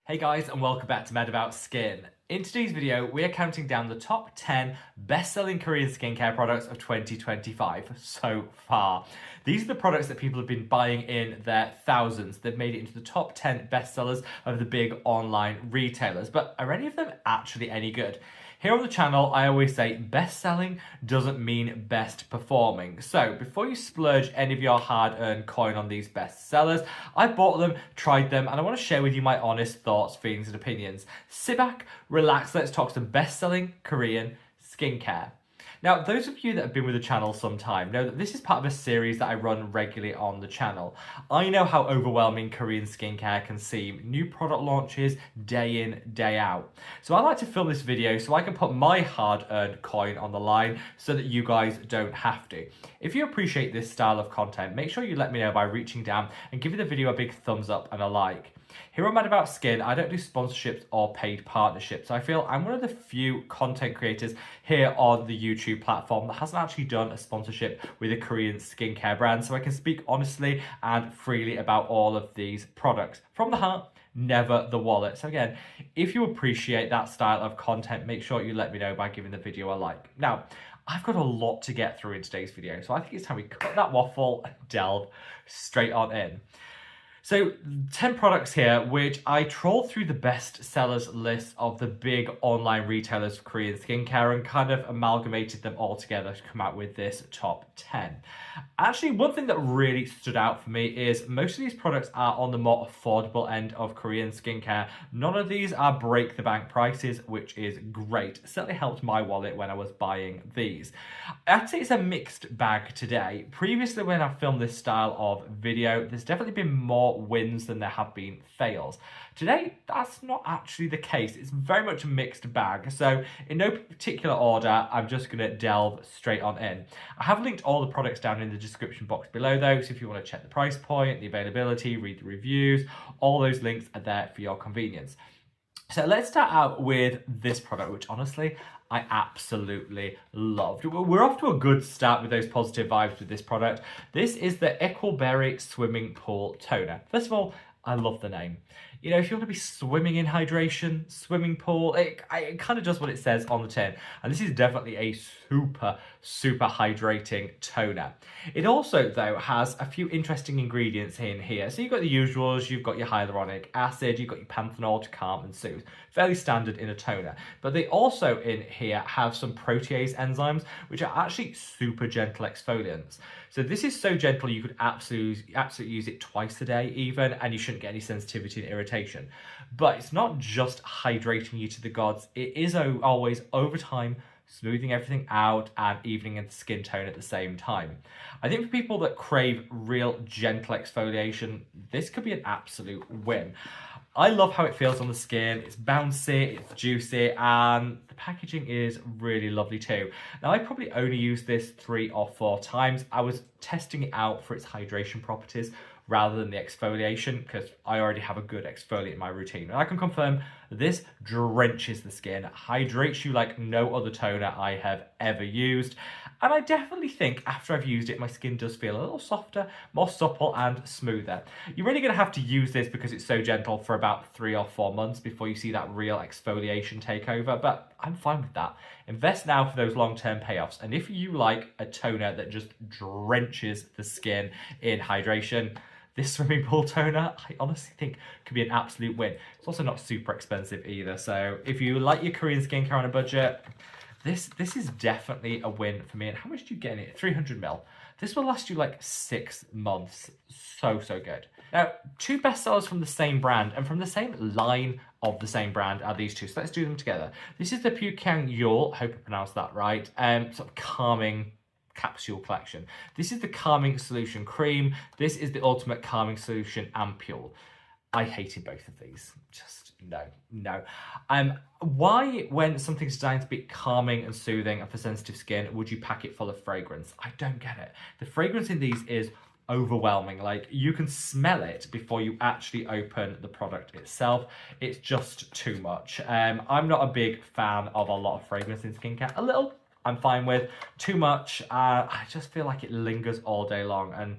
Hey guys, and welcome back to Mad About Skin. In today's video, we are counting down the top 10 best-selling Korean skincare products of 2025 so far. These are the products that people have been buying in their thousands. They've made it into the top 10 bestsellers of the big online retailers. But are any of them actually any good? Here on the channel, I always say best selling doesn't mean best performing. So before you splurge any of your hard-earned coin on these best sellers, I bought them, tried them, and I want to share with you my honest thoughts, feelings, and opinions. Sit back, relax, let's talk some best-selling Korean skincare. Now, those of you that have been with the channel some time know that this is part of a series that I run regularly on the channel. I know how overwhelming Korean skincare can seem. New product launches day in, day out. So I like to film this video so I can put my hard-earned coin on the line so that you guys don't have to. If you appreciate this style of content, make sure you let me know by reaching down and giving the video a big thumbs up and a like. Here on Mad About Skin, I don't do sponsorships or paid partnerships. I feel I'm one of the few content creators here on the YouTube platform that hasn't actually done a sponsorship with a Korean skincare brand, so I can speak honestly and freely about all of these products. From the heart, never the wallet. So again, if you appreciate that style of content, make sure you let me know by giving the video a like. Now, I've got a lot to get through in today's video, so I think it's time we cut that waffle and delve straight on in. So 10 products here, which I trolled through the best sellers list of the big online retailers for Korean skincare and kind of amalgamated them all together to come out with this top 10. Actually, one thing that really stood out for me is most of these products are on the more affordable end of Korean skincare. None of these are break the bank prices, which is great. It certainly helped my wallet when I was buying these. I'd say it's a mixed bag today. Previously, when I filmed this style of video, there's definitely been more wins than there have been fails. Today, that's not actually the case. It's very much a mixed bag. So in no particular order, I'm just going to delve straight on in. I have linked all the products down in the description box below though, so if you want to check the price point, the availability, read the reviews, all those links are there for your convenience. So let's start out with this product, which honestly, I absolutely loved. We're off to a good start with those positive vibes with this product. This is the Equalberry Swimming Pool Toner. First of all, I love the name. You know, if you want to be swimming in hydration, swimming pool, it kind of does what it says on the tin. And this is definitely a super hydrating toner. It also, though, has a few interesting ingredients in here. So you've got the usuals, you've got your hyaluronic acid, you've got your panthenol to calm and soothe. Fairly standard in a toner. But they also, in here, have some protease enzymes, which are actually super gentle exfoliants. So this is so gentle you could absolutely use it twice a day even, and you shouldn't get any sensitivity and irritation. But it's not just hydrating you to the gods, it is always over time smoothing everything out and evening the skin tone at the same time. I think for people that crave real gentle exfoliation, this could be an absolute win. I love how it feels on the skin. It's bouncy, it's juicy, and the packaging is really lovely too. Now, I probably only used this 3 or 4 times. I was testing it out for its hydration properties rather than the exfoliation because I already have a good exfoliant in my routine. And I can confirm this drenches the skin, hydrates you like no other toner I have ever used. And I definitely think after I've used it, my skin does feel a little softer, more supple and smoother. You're really gonna have to use this because it's so gentle for about 3 or 4 months before you see that real exfoliation take over, but I'm fine with that. Invest now for those long-term payoffs. And if you like a toner that just drenches the skin in hydration, this swimming pool toner, I honestly think could be an absolute win. It's also not super expensive either. So if you like your Korean skincare on a budget, this is definitely a win for me. And how much do you get in it? 300 ml. This will last you like 6 months. So good. Now, 2 bestsellers from the same brand and from the same line of the same brand are these 2. So let's do them together. This is the Pukyang Yul, hope I pronounced that right, sort of calming capsule collection. This is the Calming Solution Cream. This is the Ultimate Calming Solution Ampule. I hated both of these. Just no. Why, when something's designed to be calming and soothing and for sensitive skin, would you pack it full of fragrance? I don't get it. The fragrance in these is overwhelming. Like, you can smell it before you actually open the product itself. It's just too much. I'm not a big fan of a lot of fragrance in skincare. A little, I'm fine with. Too much, I just feel like it lingers all day long. And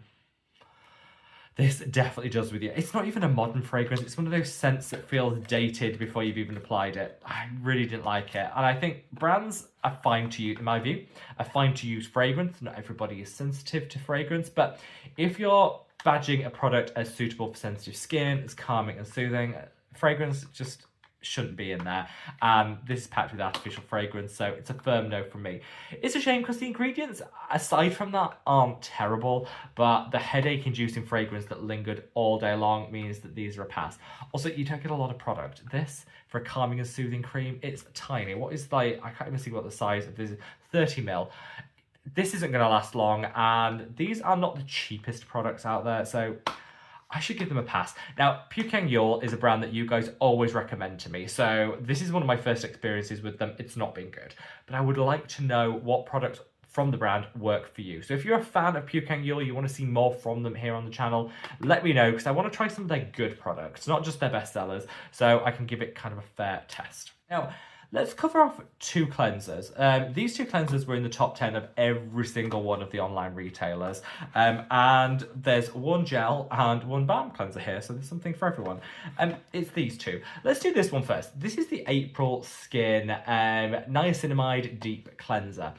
This definitely does with you. It's not even a modern fragrance. It's one of those scents that feels dated before you've even applied it. I really didn't like it. And I think brands are fine to use, in my view, are fine to use fragrance. Not everybody is sensitive to fragrance, but if you're badging a product as suitable for sensitive skin, as calming and soothing, fragrance just shouldn't be in there. And this is packed with artificial fragrance, so it's a firm no from me. It's a shame because the ingredients, aside from that, aren't terrible, but the headache-inducing fragrance that lingered all day long means that these are a pass. Also, you don't get a lot of product. This, for a calming and soothing cream, it's tiny. What is like, I can't even see what the size of this is, 30 ml. This isn't going to last long, and these are not the cheapest products out there, so I should give them a pass. Now, Pyukyang is a brand that you guys always recommend to me, so this is one of my first experiences with them. It's not been good, but I would like to know what products from the brand work for you. So if you're a fan of Pyukyang, you want to see more from them here on the channel, let me know, because I want to try some of their good products, not just their best sellers, so I can give it kind of a fair test. Now, let's cover off two cleansers. These two cleansers were in the top 10 of every single one of the online retailers. And there's one gel and one balm cleanser here, so there's something for everyone. It's these two. Let's do this one first. This is the April Skin Niacinamide Deep Cleanser.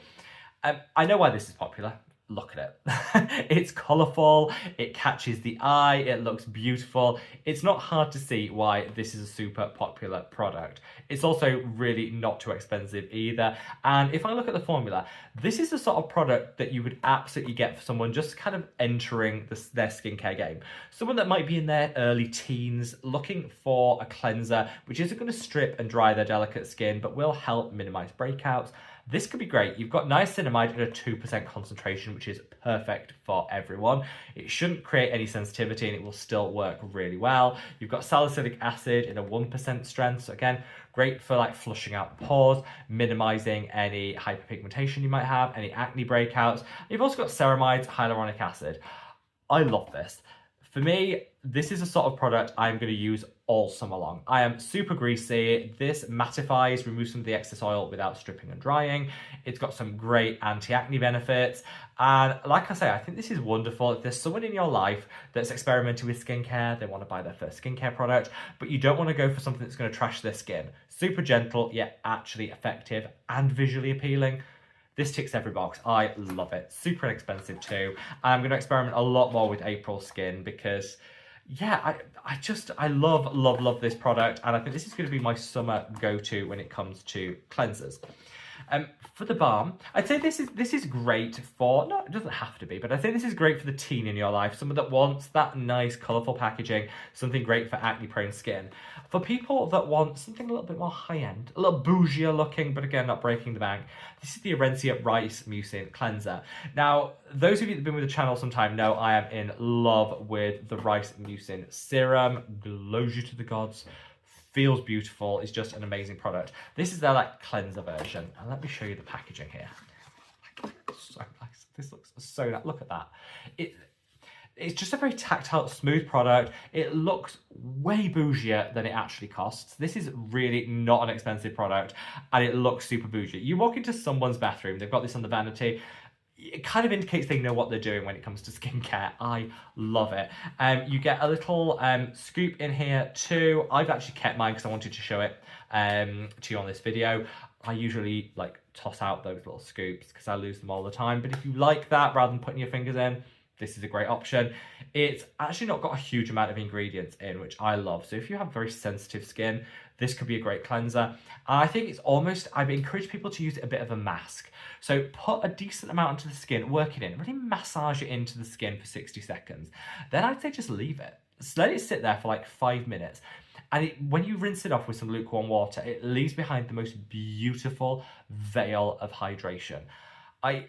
I know why this is popular. Look at it. It's colourful, it catches the eye, it looks beautiful. It's not hard to see why this is a super popular product. It's also really not too expensive either. And if I look at the formula, this is the sort of product that you would absolutely get for someone just kind of entering their skincare game. Someone that might be in their early teens looking for a cleanser which isn't going to strip and dry their delicate skin but will help minimise breakouts. This could be great. You've got niacinamide at a 2% concentration, which is perfect for everyone. It shouldn't create any sensitivity and it will still work really well. You've got salicylic acid in a 1% strength. So again, great for like flushing out the pores, minimizing any hyperpigmentation you might have, any acne breakouts. You've also got ceramides, hyaluronic acid. I love this. For me, this is a sort of product I'm going to use all summer long. I am super greasy. This mattifies, removes some of the excess oil without stripping and drying. It's got some great anti-acne benefits. And like I say, I think this is wonderful. If there's someone in your life that's experimenting with skincare, they want to buy their first skincare product, but you don't want to go for something that's going to trash their skin. Super gentle, yet actually effective and visually appealing. This ticks every box. I love it. Super inexpensive too. I'm going to experiment a lot more with April Skin because, yeah, I love this product, and I think this is going to be my summer go-to when it comes to cleansers. For the balm, I'd say this is great for, no, it doesn't have to be, but I think this is great for the teen in your life, someone that wants that nice, colourful packaging, something great for acne-prone skin. For people that want something a little bit more high-end, a little bougier looking, but again, not breaking the bank, this is the Orencia Rice Mucin Cleanser. Now, those of you that have been with the channel some time know I am in love with the Rice Mucin Serum. Glows you to the gods. Feels beautiful. It's just an amazing product. This is their like cleanser version. And let me show you the packaging here. So nice. This looks so nice. Look at that. It's just a very tactile, smooth product. It looks way bougier than it actually costs. This is really not an expensive product, and it looks super bougie. You walk into someone's bathroom, they've got this on the vanity. It kind of indicates they know what they're doing when it comes to skincare. I love it. You get a little scoop in here too. I've actually kept mine because I wanted to show it to you on this video. I usually like toss out those little scoops because I lose them all the time. But if you like that, rather than putting your fingers in, this is a great option. It's actually not got a huge amount of ingredients in, which I love. So if you have very sensitive skin, this could be a great cleanser. And I think it's almost, I've encouraged people to use it a bit of a mask. So put a decent amount into the skin, work it in, really massage it into the skin for 60 seconds. Then I'd say just leave it. Just let it sit there for like 5 minutes. And when you rinse it off with some lukewarm water, it leaves behind the most beautiful veil of hydration. I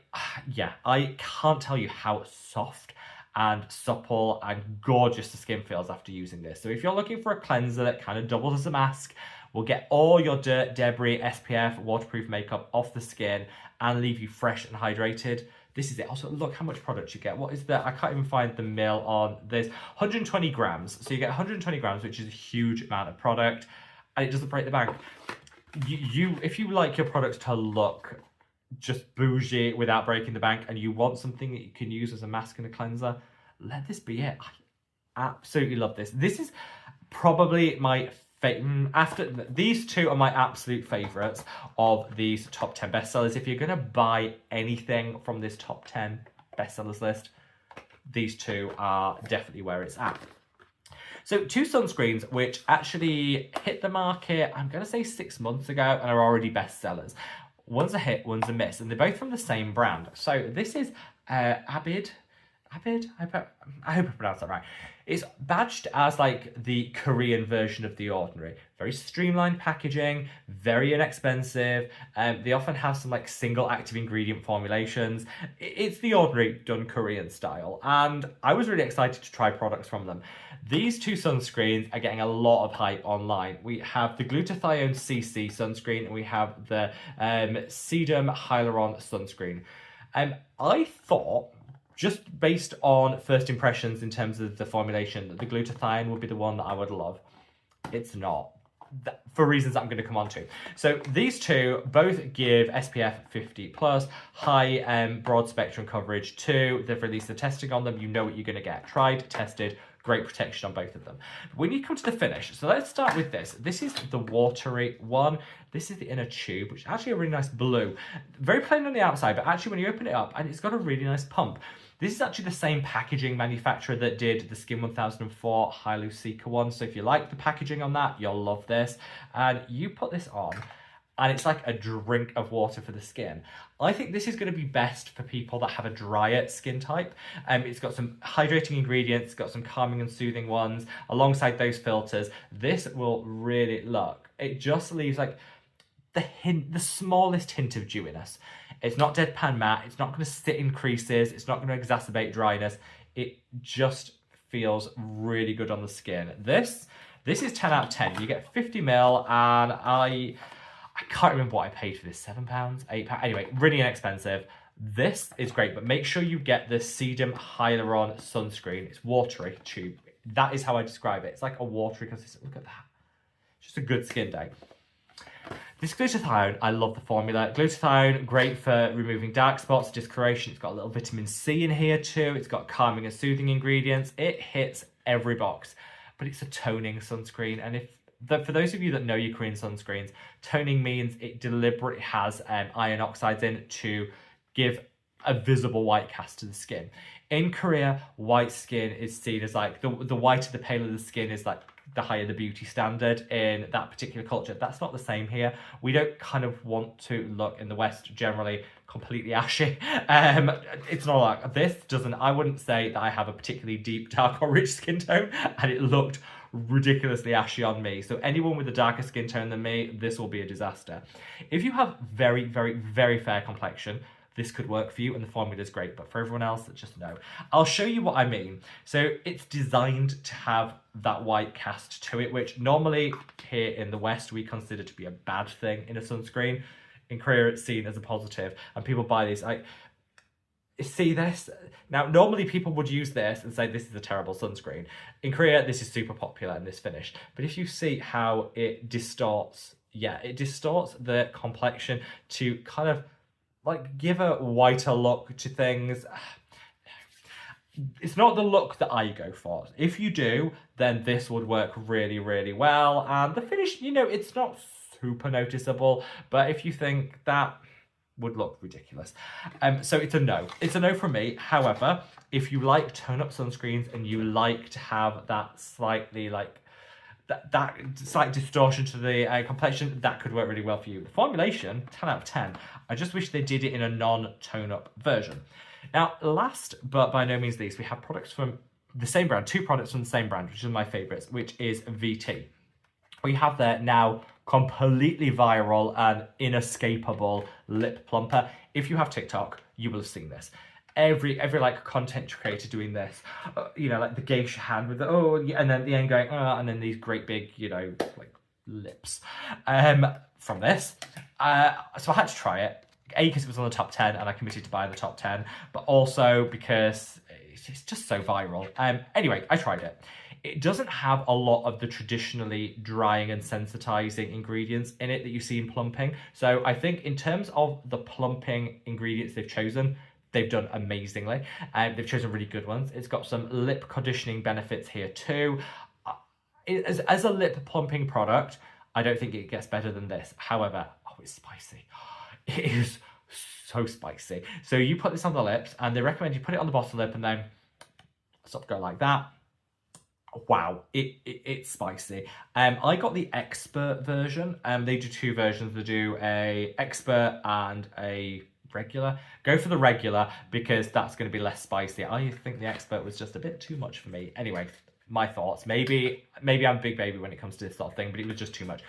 can't tell you how soft and supple and gorgeous the skin feels after using this. So if you're looking for a cleanser that kind of doubles as a mask, will get all your dirt, debris, SPF, waterproof makeup off the skin and leave you fresh and hydrated, this is it. Also, look how much product you get. What is that? I can't even find the mil on this. 120 grams. So you get 120 grams, which is a huge amount of product, and it doesn't break the bank. If you like your products to look just bougie without breaking the bank, and you want something that you can use as a mask and a cleanser, let this be it. absolutely love this. This is probably my after these two are my absolute favorites of these top 10 bestsellers. If you're going to buy anything from this top 10 bestsellers list, these two are definitely where it's at. So 2 sunscreens which actually hit the market, I'm going to say 6 months ago, and are already bestsellers. One's a hit, one's a miss, and they're both from the same brand. So this is abib. I hope I pronounced that right. It's badged as like the Korean version of The Ordinary. Very streamlined packaging, very inexpensive. They often have some like single active ingredient formulations. It's The Ordinary done Korean style, and I was really excited to try products from them. These 2 sunscreens are getting a lot of hype online. We have the glutathione CC sunscreen, and we have the sedum hyaluron sunscreen. I thought, just based on first impressions in terms of the formulation, that the glutathione would be the one that I would love. It's not, for reasons that I'm going to come on to. So these two both give SPF 50+, high broad spectrum coverage too. They've released the testing on them. You know what you're going to get. Tried, tested, great protection on both of them. When you come to the finish, so let's start with this. This is the watery one. This is the inner tube, which is actually a really nice blue. Very plain on the outside, but actually when you open it up, and it's got a really nice pump. This is actually the same packaging manufacturer that did the Skin 1004 Hylucica one. So if you like the packaging on that, you'll love this. And you put this on, and it's like a drink of water for the skin. I think this is going to be best for people that have a drier skin type. It's got some hydrating ingredients, got some calming and soothing ones. Alongside those filters, this will really look. It just leaves like the smallest hint of dewiness. It's not deadpan matte. It's not going to sit in creases. It's not going to exacerbate dryness. It just feels really good on the skin. This is 10 out of 10. You get 50 ml, and I can't remember what I paid for this. £7, £8. Anyway, really inexpensive. This is great, but make sure you get the sedum hyaluron sunscreen. It's watery tube. That is how I describe it. It's like a watery consistency. Look at that. Just a good skin day. This glutathione, I love the formula. Glutathione, great for removing dark spots, discoloration. It's got a little vitamin C in here too. It's got calming and soothing ingredients. It hits every box, but it's a toning sunscreen. And for those of you that know your Korean sunscreens, toning means it deliberately has iron oxides in to give a visible white cast to the skin. In Korea, white skin is seen as like, the whiter, the paler the skin is, like the higher the beauty standard in that particular culture. That's not the same here. We don't kind of want to look in the West generally completely ashy. It's not like this doesn't, I wouldn't say that I have a particularly deep, dark or rich skin tone, and it looked ridiculously ashy on me. So anyone with a darker skin tone than me, this will be a disaster. If you have very, very, very fair complexion, this could work for you, and the formula is great, but for everyone else, just no. I'll show you what I mean. So it's designed to have that white cast to it, which normally here in the West, we consider to be a bad thing in a sunscreen. In Korea, it's seen as a positive, and people buy these like, see this? Now, normally people would use this and say this is a terrible sunscreen. In Korea, this is super popular in this finish. But if you see how it distorts, it distorts the complexion to kind of like give a whiter look to things. It's not the look that I go for. If you do, then this would work really, really well. And the finish, you know, it's not super noticeable, but if you think that would look ridiculous. So it's a no. It's a no from me. However, if you like tone-up sunscreens and you like to have that slightly like that slight distortion to the complexion, that could work really well for you. The formulation, 10 out of 10. I just wish they did it in a non-tone-up version. Now, last but by no means least, we have products from the same brand, 2 products from the same brand, which is my favourites, which is VT. We have their now completely viral and inescapable lip plumper. If you have TikTok, you will have seen this. Every like content creator doing this, you know, like the geisha hand with the and then at the end going and then these great big, you know, like lips from this. So I had to try it. A, because it was on the top 10 and I committed to buy the top 10, but also because it's just so viral. Anyway, I tried it. It doesn't have a lot of the traditionally drying and sensitizing ingredients in it that you see in plumping. So I think in terms of the plumping ingredients they've chosen, they've done amazingly. They've chosen really good ones. It's got some lip conditioning benefits here too. As a lip plumping product, I don't think it gets better than this. However, oh, it's spicy. It is so spicy. So you put this on the lips, and they recommend you put it on the bottom lip and then sort of go like that. Wow, it's spicy. I got the expert version. They do two versions. They do a expert and a regular. Go for the regular because that's going to be less spicy. I think the expert was just a bit too much for me. Anyway, my thoughts. Maybe I'm a big baby when it comes to this sort of thing, but it was just too much.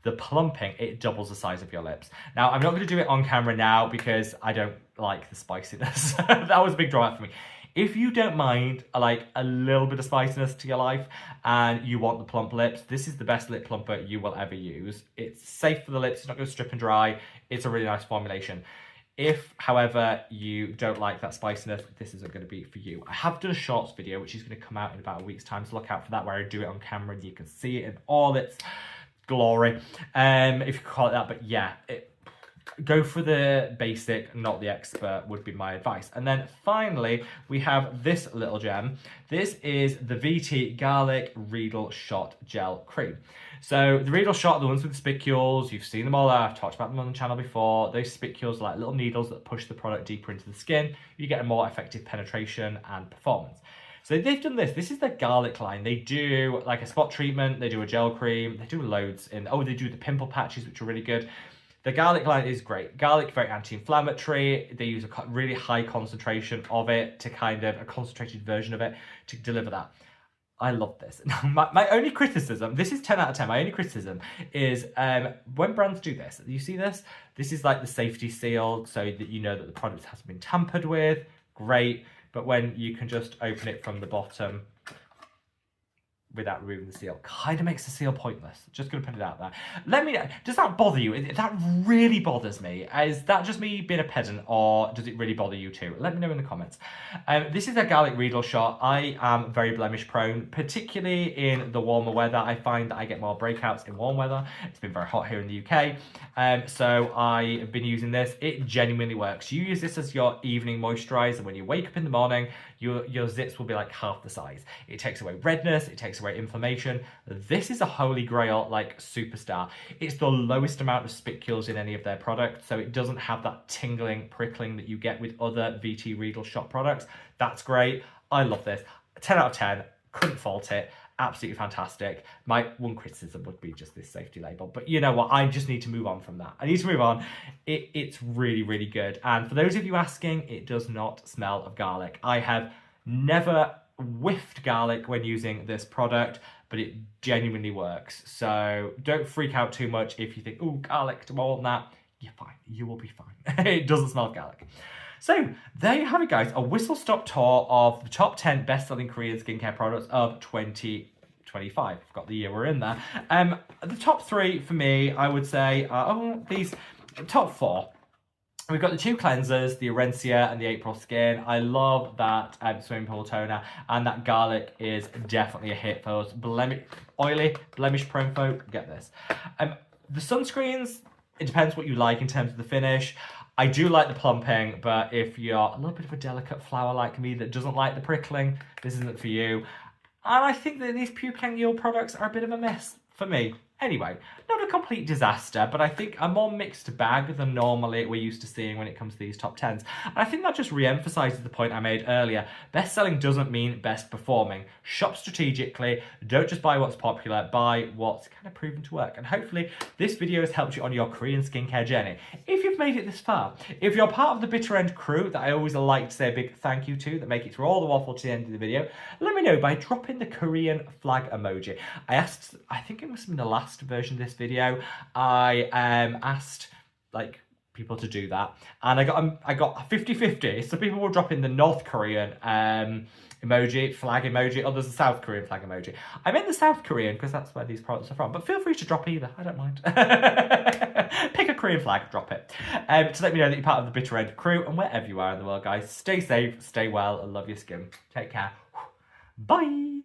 The plumping, it doubles the size of your lips. Now, I'm not going to do it on camera now because I don't like the spiciness. That was a big drawback for me. If you don't mind like a little bit of spiciness to your life and you want the plump lips, this is the best lip plumper you will ever use. It's safe for the lips, it's not going to strip and dry. It's a really nice formulation. If, however, you don't like that spiciness, this isn't going to be for you. I have done a shorts video, which is going to come out in about a week's time, so look out for that, where I do it on camera and you can see it in all its glory, if you call it that. But yeah, go for the basic, not the expert, would be my advice. And then finally, we have this little gem. This is the VT Garlic Riedel Shot Gel Cream. So the Riedel Shot, the ones with the spicules, you've seen them all out. I've talked about them on the channel before. Those spicules are like little needles that push the product deeper into the skin. You get a more effective penetration and performance. So they've done this. This is their garlic line. They do like a spot treatment. They do a gel cream. They do loads in. Oh, they do the pimple patches, which are really good. The garlic line is great. Garlic, very anti-inflammatory. They use a really high concentration of it to kind of a concentrated version of it to deliver that. I love this. My only criticism, this is 10 out of 10. My only criticism is when brands do this, you see this? This is like the safety seal so that you know that the product hasn't been tampered with. Great. But when you can just open it from the bottom without removing the seal, kind of makes the seal pointless. Just gonna put it out there. Let me know, does that bother you? That really bothers me. Is that just me being a pedant, or does it really bother you too? Let me know in the comments. This is a garlic Riedel shot. I am very blemish prone, particularly in the warmer weather. I find that I get more breakouts in warm weather. It's been very hot here in the UK. So I've been using this. It genuinely works. You use this as your evening moisturizer. When you wake up in the morning, your zits will be like half the size. It takes away redness, it takes away inflammation. This is a holy grail, like superstar. It's the lowest amount of spicules in any of their products, so it doesn't have that tingling, prickling that you get with other VT Riedel shot products. That's great. I love this. 10 out of 10. Couldn't fault it. Absolutely fantastic. My one criticism would be just this safety label, but you know what? I just need to move on from that. I need to move on. It's really, really good. And for those of you asking, it does not smell of garlic. I have never whiffed garlic when using this product, but it genuinely works. So don't freak out too much if you think, oh, garlic, to more than that. You're fine. You will be fine. It doesn't smell of garlic. So there you have it, guys. A whistle-stop tour of the top 10 best-selling Korean skincare products of 2025. I've got the year we're in there. The top 3 for me, I would say, are these top 4. We've got the 2 cleansers, the Orencia and the April Skin. I love that swimming pool toner, and that garlic is definitely a hit for those oily, blemish-prone folk. Get this. The sunscreens, it depends what you like in terms of the finish. I do like the plumping, but if you're a little bit of a delicate flower like me that doesn't like the prickling, this isn't for you. And I think that these Pukengyul products are a bit of a mess for me. Anyway, not a complete disaster, but I think a more mixed bag than normally we're used to seeing when it comes to these top 10s. And I think that just re-emphasises the point I made earlier. Best selling doesn't mean best performing. Shop strategically, don't just buy what's popular, buy what's kind of proven to work. And hopefully this video has helped you on your Korean skincare journey. If you've made it this far, if you're part of the bitter end crew that I always like to say a big thank you to, that make it through all the waffle to the end of the video, let me know by dropping the Korean flag emoji. I think it must have been the last version of this video, I asked like people to do that, and I got 50-50. So people will drop in the North Korean emoji, flag emoji, others the South Korean flag emoji. I meant the South Korean because that's where these products are from, but feel free to drop either, I don't mind. Pick a Korean flag, drop it, to let me know that you're part of the bitter end crew. And wherever you are in the world, guys, stay safe, stay well, and love your skin. Take care. Bye.